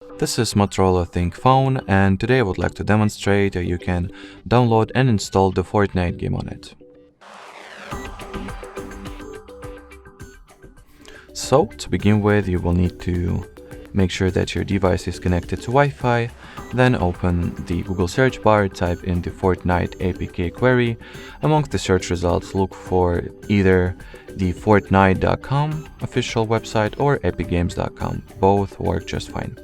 This is Motorola ThinkPhone, and today I would like to demonstrate how you can download and install the Fortnite game on it. So, to begin with, you will need to make sure that your device is connected to Wi-Fi, then open the Google search bar, type in the Fortnite APK query. Amongst the search results, look for either the Fortnite.com official website or epicgames.com. Both work just fine.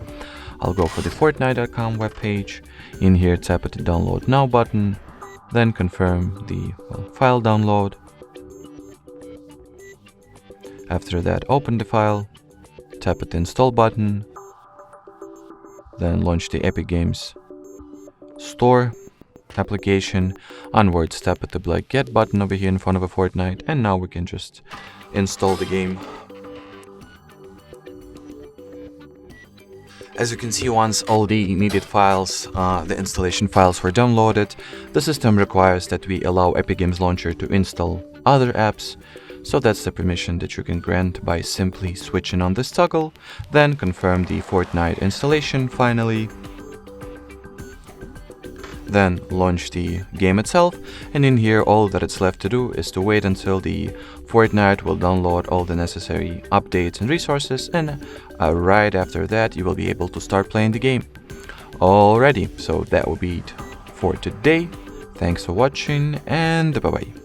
I'll go for the Fortnite.com webpage. In here, tap at the Download Now button, then confirm the file download. After that, open the file, tap at the Install button, then launch the Epic Games Store application. Onwards, tap at the black Get button over here in front of a Fortnite, and now we can just install the game. As you can see, once all the needed files, the installation files were downloaded, the system requires that we allow Epic Games Launcher to install other apps. So that's the permission that you can grant by simply switching on this toggle, then confirm the Fortnite installation finally. Then launch the game itself, and in here all that it's left to do is to wait until the Fortnite will download all the necessary updates and resources, and right after that you will be able to start playing the game. Alrighty, so that will be it for today. Thanks for watching, and bye bye.